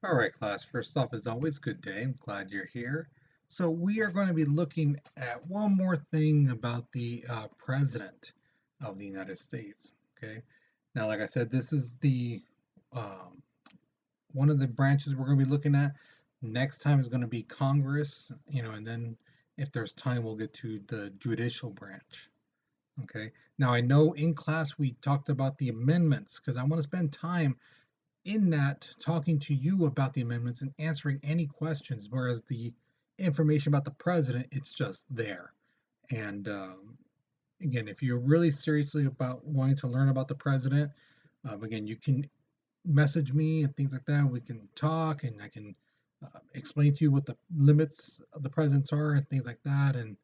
All right, class. First off, as always, good day. I'm glad you're here. So we are going to be looking at one more thing about the President of the United States. Okay. Now, like I said, this is the um, one of the branches we're going to be looking at. Next time is going to be Congress, and then if there's time, we'll get to the judicial branch. Okay. Now, I know in class we talked about the amendments because I want to spend time in that talking to you about the amendments and answering any questions, whereas the information about the president, it's just there. And again, if you're really seriously about wanting to learn about the president, again, you can message me and things like that. We can talk and I can explain to you what the limits of the presidents are and things like that. And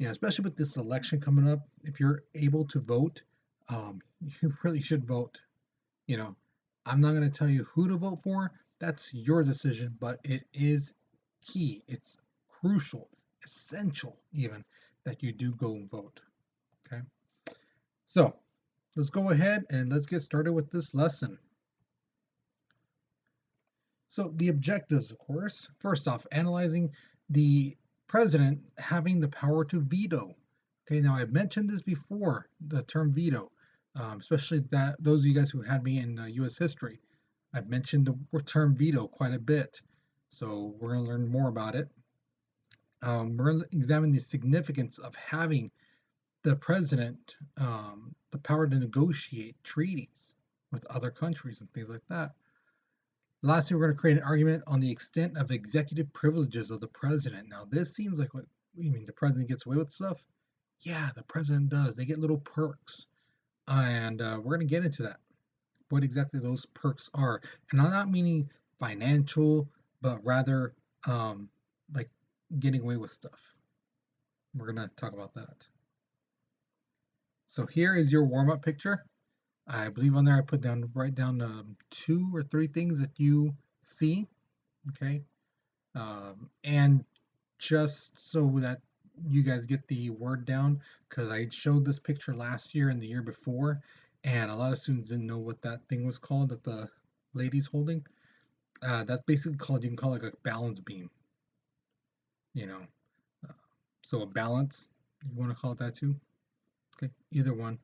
especially with this election coming up, if you're able to vote, you really should vote. You know, I'm not going to tell you who to vote for. That's your decision, but it is key. It's crucial, essential, even that you do go and vote. Okay. So let's go ahead and let's get started with this lesson. So, the objectives, of course, first off, analyzing the president having the power to veto. Okay, now I've mentioned this before, the term veto, especially that those of you guys who had me in U.S. history. I've mentioned the term veto quite a bit, so we're going to learn more about it. We're going to examine the significance of having the president the power to negotiate treaties with other countries and things like that. Lastly, we're going to create an argument on the extent of executive privileges of the president. Now, this seems like what you mean the president gets away with stuff? Yeah, the president does. They get little perks. And we're going to get into that, what exactly those perks are. And I'm not meaning financial, but rather like getting away with stuff. We're going to talk about that. So here is your warm up picture. I believe on there I put down, write down 2 or 3 things that you see. Okay. And just so that you guys get the word down, because I showed this picture last year and the year before, and a lot of students didn't know what that thing was called that the lady's holding. That's basically called, you can call it like a balance beam, you know. Uh, so a balance, you want to call it that too? Okay, either one.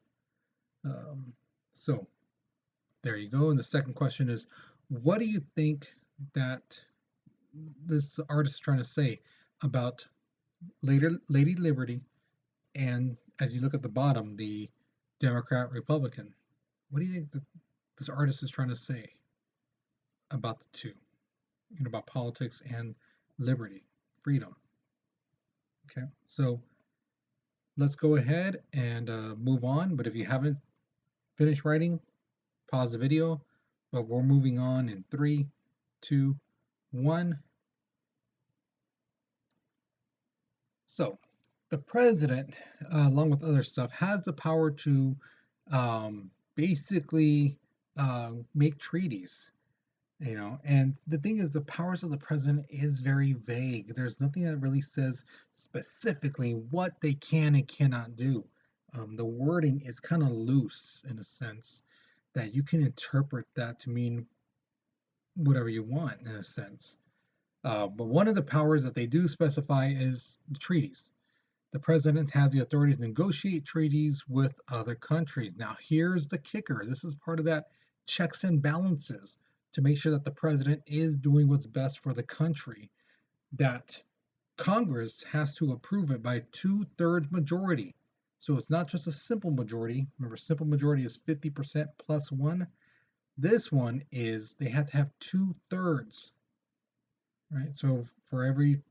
Um, so there you go. And the second question is, what do you think that this artist is trying to say about Lady Liberty, and as you look at the bottom, the Democrat Republican? What do you think that this artist is trying to say about the two, about politics and liberty, freedom? Okay, so let's go ahead and move on. But if you haven't finished writing, pause the video. But we're moving on in 3, 2, 1. So the president, along with other stuff, has the power to basically make treaties. And the thing is, the powers of the president is very vague. There's nothing that really says specifically what they can and cannot do. The wording is kind of loose in a sense that you can interpret that to mean whatever you want in a sense. But one of the powers that they do specify is the treaties. The president has the authority to negotiate treaties with other countries. Now, here's the kicker. This is part of that checks and balances to make sure that the president is doing what's best for the country, that Congress has to approve it by 2/3 majority. So it's not just a simple majority. Remember, simple majority is 50% plus one. This one is they have to have 2/3, right? So for every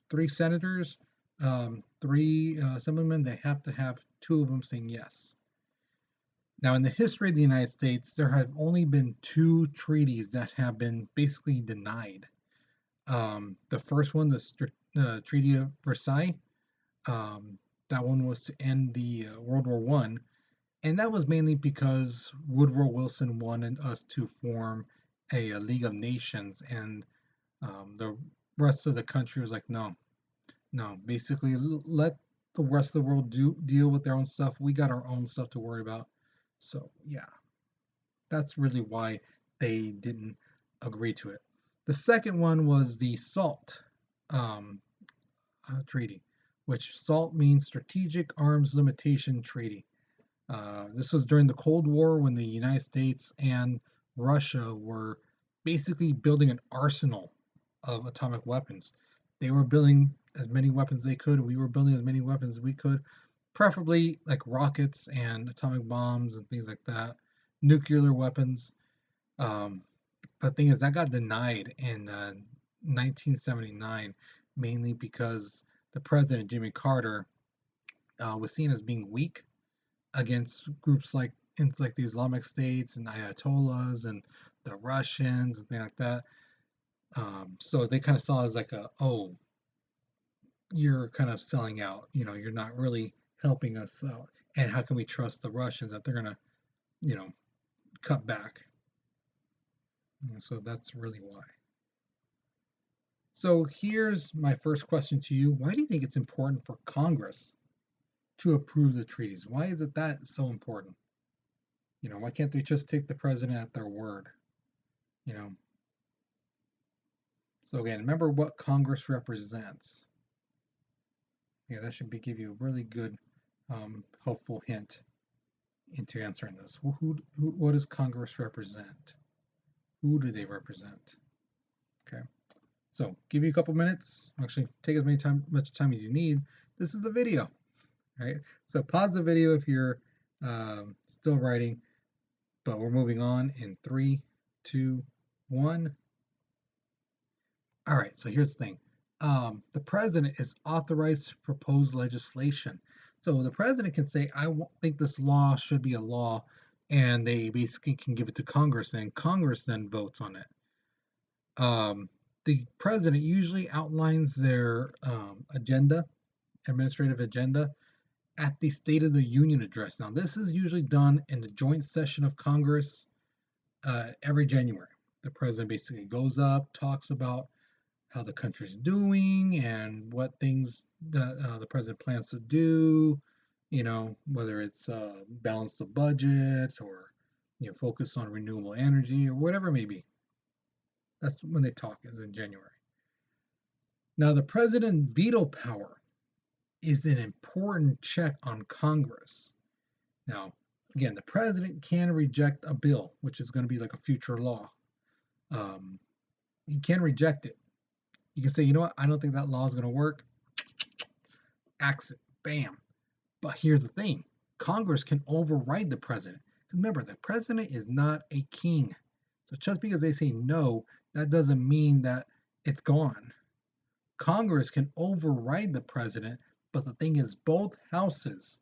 3 senators, 3 assemblymen, they have to have 2 of them saying yes. Now, in the history of the United States, there have only been 2 treaties that have been basically denied. The first one, the Treaty of Versailles, that one was to end the World War One, and that was mainly because Woodrow Wilson wanted us to form a League of Nations, and the rest of the country was like, no, no, basically let the rest of the world deal with their own stuff. We got our own stuff to worry about. So yeah, that's really why they didn't agree to it. The second one was the SALT treaty, which SALT means Strategic Arms Limitation Treaty. This was during the Cold War when the United States and Russia were basically building an arsenal of atomic weapons. They were building as many weapons as they could. We were building as many weapons as we could, preferably like rockets and atomic bombs and things like that, nuclear weapons. But the thing is, that got denied in 1979, mainly because the president, Jimmy Carter, was seen as being weak against groups like the Islamic States and Ayatollahs and the Russians and things like that. So they kind of saw it as like oh, you're kind of selling out. You're not really helping us out. And how can we trust the Russians that they're gonna, cut back? So that's really why. So here's my first question to you. Why do you think it's important for Congress to approve the treaties? Why is it that so important? Why can't they just take the president at their word? You know. So again, remember what Congress represents. Yeah, that should give you a really good, helpful hint into answering this. What does Congress represent? Who do they represent? Okay. So give you a couple minutes. Actually, take as much time as you need. This is the video. All right. So pause the video if you're still writing, but we're moving on in 3, 2, 1. All right. So here's the thing. The president is authorized to propose legislation. So the president can say, I think this law should be a law, and they basically can give it to Congress, and Congress then votes on it. The president usually outlines their administrative agenda, at the State of the Union address. Now, this is usually done in the joint session of Congress every January. The president basically goes up, talks about how the country's doing and what things that the president plans to do, whether it's balance the budget or focus on renewable energy or whatever it may be. That's when they talk, is in January. Now, the president's veto power is an important check on Congress. Now, again, the president can reject a bill, which is going to be like a future law. He can reject it. You can say, you know what, I don't think that law is going to work. Axe it, bam. But here's the thing, Congress can override the president. Remember, the president is not a king. So just because they say no, that doesn't mean that it's gone. Congress can override the president, but the thing is, both houses,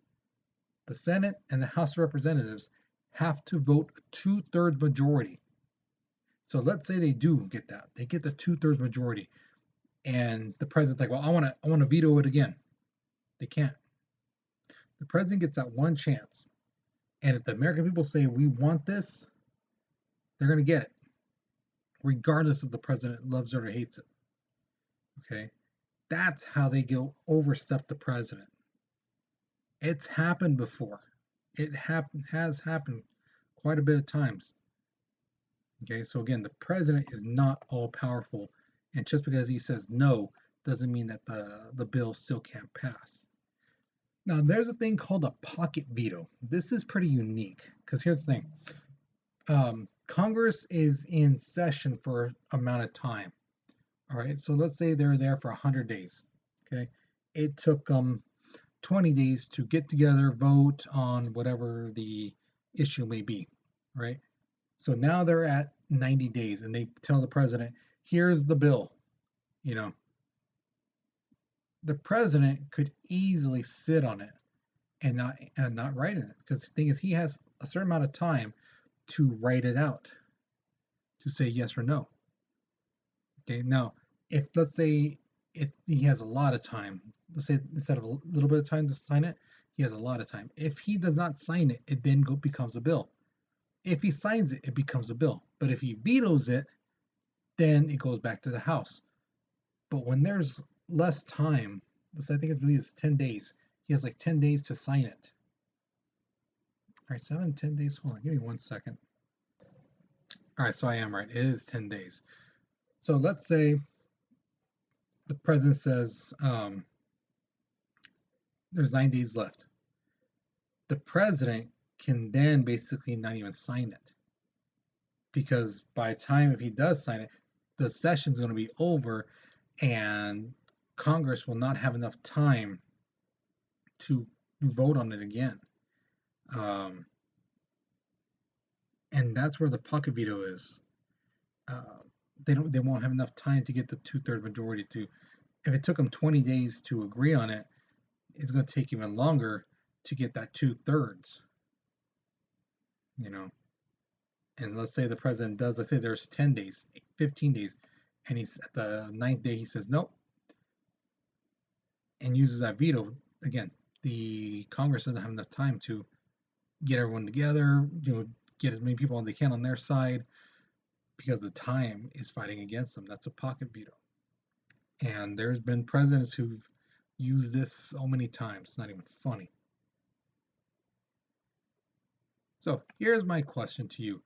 the Senate and the House of Representatives, have to vote a 2/3 majority. So let's say they do get that. They get the 2/3 majority. And the president's like, well, I want to veto it again. They can't. The president gets that one chance. And if the American people say, we want this, they're going to get it, regardless if the president loves it or hates it. Okay? That's how they go overstep the president. It's happened before. It has happened quite a bit of times. Okay, so again, the president is not all powerful, and just because he says no doesn't mean that the bill still can't pass. Now, there's a thing called a pocket veto. This is pretty unique because here's the thing. Congress is in session for an amount of time. All right, so let's say they're there for 100 days. Okay, it took them 20 days to get together, vote on whatever the issue may be, right? So now they're at 90 days and they tell the president, here's the bill. The president could easily sit on it and not write it, because the thing is, he has a certain amount of time to write it out, to say yes or no. Okay, now if let's say he has a lot of time, let's say instead of a little bit of time to sign it, he has a lot of time. If he does not sign it, it then becomes a bill. If he signs it, it becomes a bill. But if he vetoes it, then it goes back to the House. But when there's less time, I think it's 10 days. He has like 10 days to sign it. All right, 7, 10 days. Hold on, give me 1 second. All right, so I am right. It is 10 days. So let's say the president says there's 9 days left. The president can then basically not even sign it, because by the time if he does sign it, the session's going to be over, and Congress will not have enough time to vote on it again. Um, and that's where the pocket veto is. Uh, they won't have enough time to get the 2/3 majority to. If it took them 20 days to agree on it, it's going to take even longer to get that 2/3. You know, and let's say the president does. Let's say there's 10 days, 15 days, and he's at the ninth day. He says nope, and uses that veto again. The Congress doesn't have enough time to get everyone together. Get as many people as they can on their side, because the time is fighting against them. That's a pocket veto. And there's been presidents who've used this so many times. It's not even funny. So here's my question to you.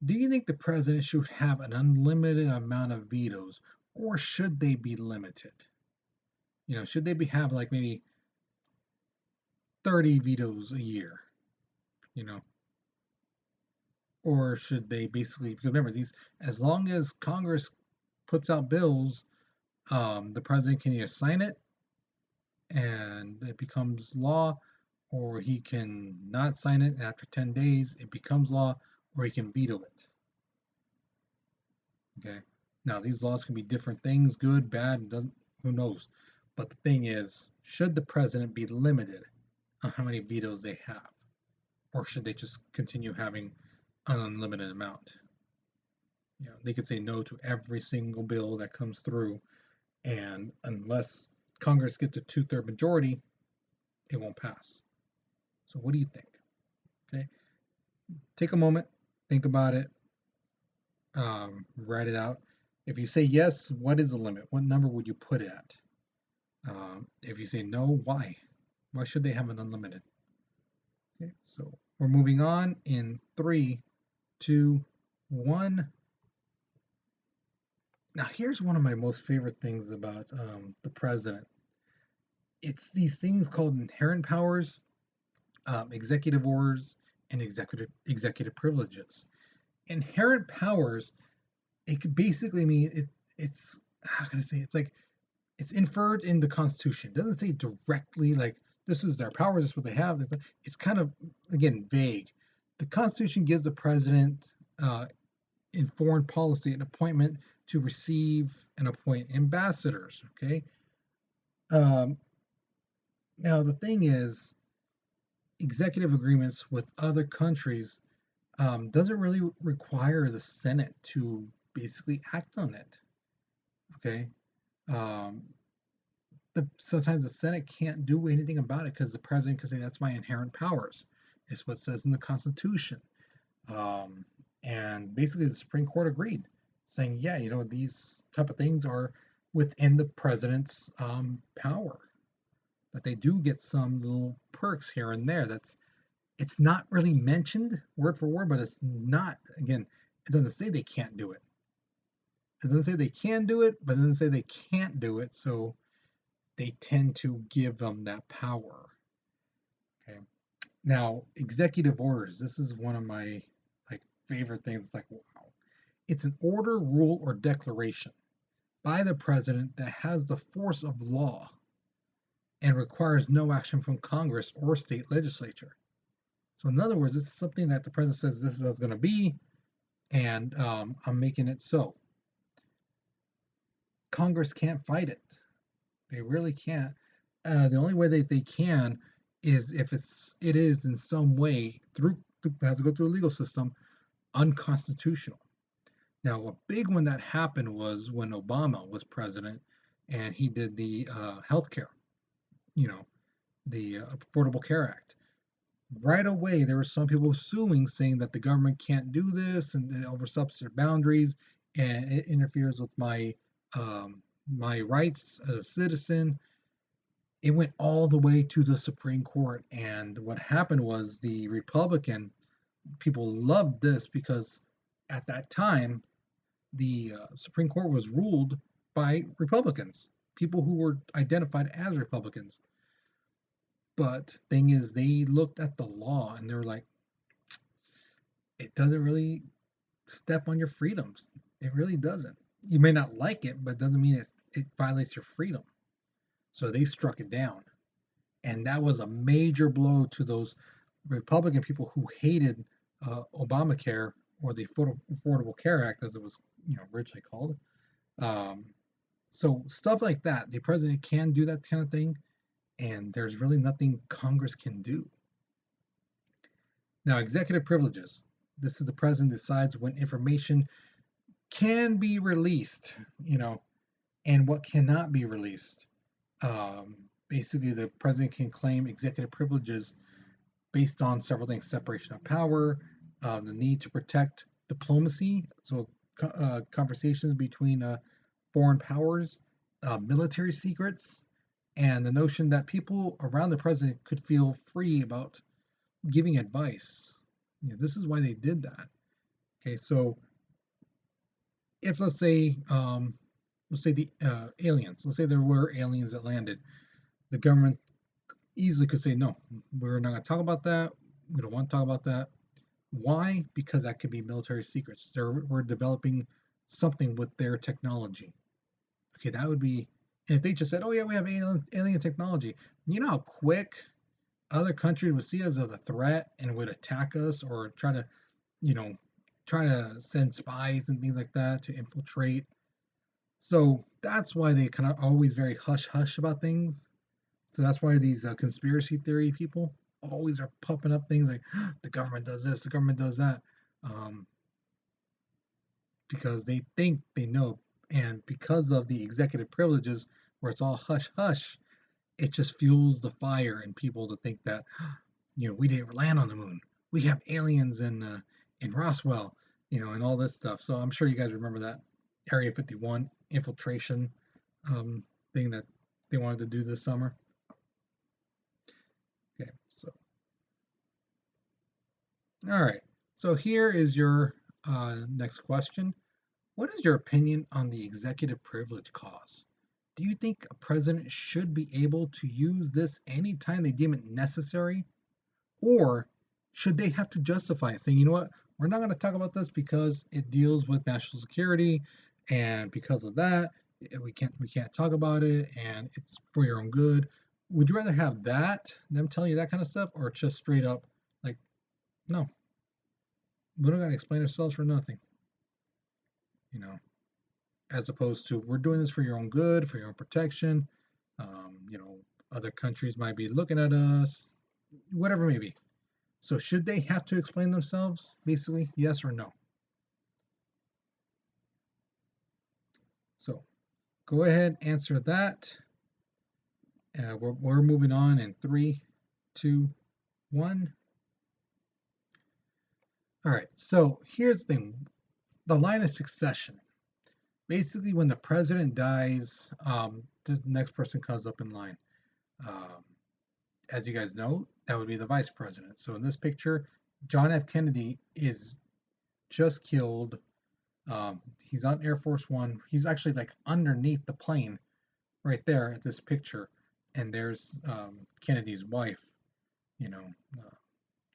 Do you think the president should have an unlimited amount of vetoes, or should they be limited? Should they have like maybe 30 vetoes a year? You know, or should they basically, because remember, these, as long as Congress puts out bills, the president can either sign it and it becomes law, or he can not sign it and after 10 days it becomes law, or he can veto it. Okay. Now these laws can be different things, good, bad, doesn't, who knows. But the thing is, should the president be limited on how many vetoes they have, or should they just continue having an unlimited amount? They could say no to every single bill that comes through, and unless Congress gets a 2/3 majority, it won't pass. So what do you think? Okay, take a moment, think about it, write it out. If you say yes, what is the limit? What number would you put it at? If you say no, why? Why should they have an unlimited? Okay, so we're moving on in 3, 2, 1. Now, here's one of my most favorite things about the president. It's these things called inherent powers, executive orders, and executive privileges. Inherent powers, it could basically mean it's how can I say, it's like it's inferred in the Constitution. It doesn't say directly like this is their power, this is what they have. It's kind of, again, vague. The Constitution gives the president in foreign policy an appointment to receive and appoint ambassadors. Okay. Um, Now the thing is, executive agreements with other countries doesn't really require the Senate to basically act on it. Okay. Um, Sometimes the Senate can't do anything about it because the president can say that's my inherent powers. It's what it says in the Constitution. Um, and basically, the Supreme Court agreed, saying, yeah, these type of things are within the president's power. That they do get some little perks here and there. It's not really mentioned word for word, but it's not, again, it doesn't say they can't do it. It doesn't say they can do it, but it doesn't say they can't do it. So they tend to give them that power. Okay. Now, executive orders. This is one of my like favorite things. Like, wow. It's an order, rule, or declaration by the president that has the force of law and requires no action from Congress or state legislature. So, in other words, this is something that the president says this is how it's going to be, and I'm making it so. Congress can't fight it. They really can't. The only way that they can is if it is in some way through has to go through a legal system unconstitutional. Now, a big one that happened was when Obama was president, and he did the health care, you know, the Affordable Care Act. Right away, there were some people suing, saying that the government can't do this and it oversteps their boundaries and it interferes with my rights as a citizen. It went all the way to the Supreme Court, and what happened was the Republican people loved this because at that time the Supreme Court was ruled by Republicans, people who were identified as Republicans. But thing is, they looked at the law and they were like, it doesn't really step on your freedoms. It really doesn't. You may not like it, but it doesn't mean it violates your freedom. So they struck it down. And that was a major blow to those Republican people who hated Obamacare, or the Affordable Care Act, as it was, originally called. Um, so stuff like that, the president can do that kind of thing, and there's really nothing Congress can do. Now, executive privileges. This is the president decides when information can be released, and what cannot be released. Basically, the president can claim executive privileges based on several things: separation of power, the need to protect diplomacy, so conversations between foreign powers, military secrets, and the notion that people around the president could feel free about giving advice. This is why they did that. Okay, so if let's say the aliens, let's say there were aliens that landed, the government easily could say no, we're not going to talk about that. We don't want to talk about that. Why? Because that could be military secrets. We're developing something with their technology. Okay, that would be. And if they just said, "Oh yeah, we have alien technology," you know how quick other countries would see us as a threat and would attack us, or you know, try to send spies and things like that to infiltrate. So that's why they kind of always very hush hush about things. So that's why these conspiracy theory people always are pumping up things like the government does this, the government does that, um, because they think they know, and because of the executive privileges, where it's all hush hush, it just fuels the fire in people to think that we didn't land on the moon, we have aliens in Roswell, and all this stuff. So I'm sure you guys remember that Area 51 infiltration um, thing that they wanted to do this summer. Okay, so all right. So here is your next question. What is your opinion on the executive privilege clause? Do you think a president should be able to use this anytime they deem it necessary? Or should they have to justify it, saying, you know what, we're not going to talk about this because it deals with national security, and because of that, we can't talk about it, and it's for your own good. Would you rather have that, them telling you that kind of stuff, or just straight up like, no, we don't got to explain ourselves for nothing, you know, as opposed to we're doing this for your own good, for your own protection. Other countries might be looking at us, whatever it may be. So should they have to explain themselves? Basically, yes or no. So go ahead, answer that. We're moving on in 3, 2, 1. All right. So here's the thing: the line of succession. Basically, when the president dies, the next person comes up in line. Um, as you guys know, that would be the vice president. So in this picture, John F. Kennedy is just killed. He's on Air Force One. He's actually like underneath the plane right there at this picture. And there's Kennedy's wife, you know, uh,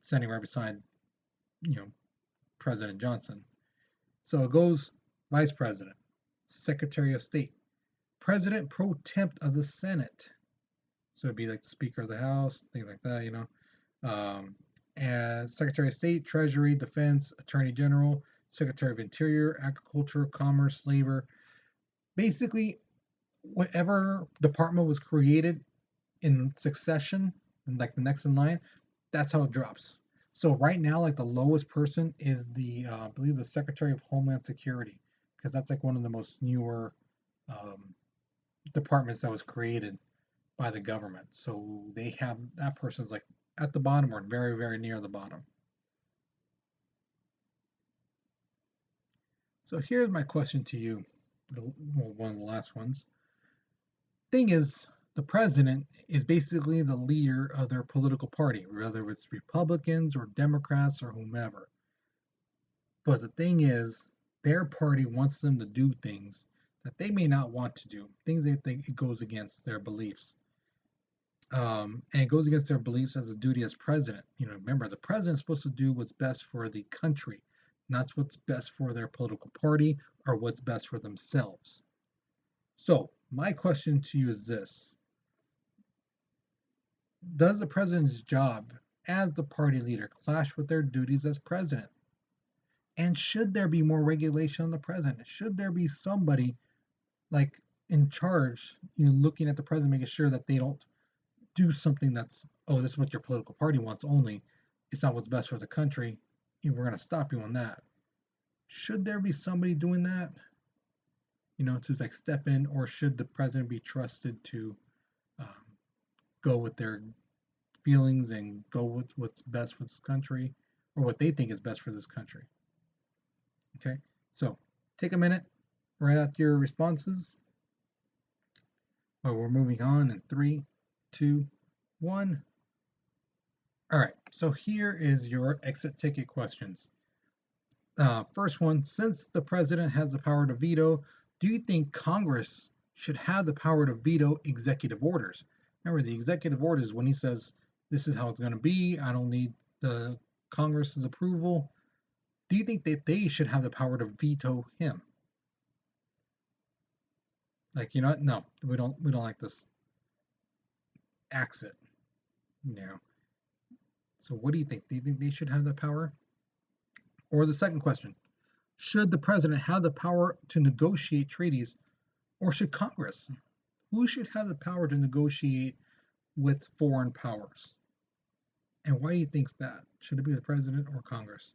standing right beside, you know, President Johnson. So it goes Vice President, Secretary of State, President Pro Temp of the Senate. So it'd be like the Speaker of the House, things like that. Um, as Secretary of State, Treasury, Defense, Attorney General, Secretary of Interior, Agriculture, Commerce, Labor. Basically, whatever department was created in succession, and like the next in line, that's how it drops. So right now, like the lowest person is I believe the Secretary of Homeland Security, because that's like one of the most newer um, departments that was created by the government. So they have that person's like at the bottom or very, very near the bottom. So here's my question to you, one of the last ones. Thing is, the president is basically the leader of their political party, whether it's Republicans or Democrats or whomever. But the thing is, their party wants them to do things that they may not want to do, things they think it goes against their beliefs. And it goes against their beliefs as a duty as president. Remember, the president's supposed to do what's best for the country, not what's best for their political party or what's best for themselves. So, my question to you is this: does the president's job as the party leader clash with their duties as president? And should there be more regulation on the president? Should there be somebody like in charge, looking at the president, making sure that they don't do something that's, oh, this is what your political party wants only. It's not what's best for the country. We're going to stop you on that. Should there be somebody doing that, to like step in, or should the president be trusted to um, go with their feelings and go with what's best for this country, or what they think is best for this country? Okay, so take a minute, write out your responses. We're moving on in 3, 2, 1. All right, so here is your exit ticket questions. First one, since the president has the power to veto, do you think Congress should have the power to veto executive orders? Remember, the executive orders, when he says, this is how it's going to be, I don't need the Congress's approval. Do you think that they should have the power to veto him? Like, no, we don't like this. Axe it. So what do you think? Do you think they should have the power? Or the second question, should the president have the power to negotiate treaties, or should Congress? Who should have the power to negotiate with foreign powers? And why do you think that? Should it be the president or Congress?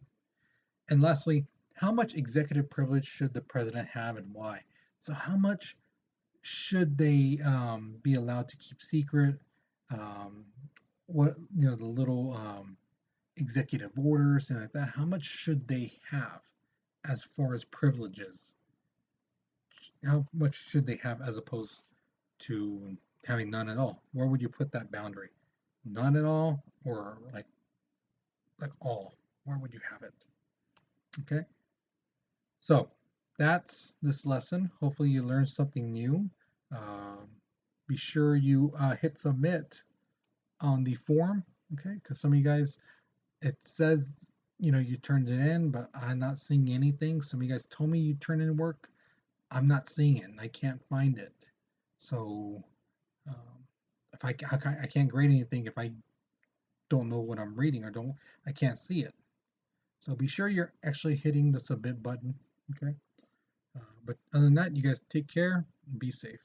And lastly, how much executive privilege should the president have and why? So how much should they be allowed to keep secret? What the little executive orders and like that. How much should they have as far as privileges? How much should they have as opposed to having none at all? Where would you put that boundary? None at all, or like all? Where would you have it? Okay. So that's this lesson. Hopefully you learned something new. Um, be sure you hit submit on the form, okay? Because some of you guys, it says you turned it in, but I'm not seeing anything. Some of you guys told me you turned in work. I'm not seeing it, and I can't find it. So if I can't grade anything if I don't know what I'm reading, or I can't see it. So be sure you're actually hitting the submit button, okay? But other than that, you guys take care and be safe.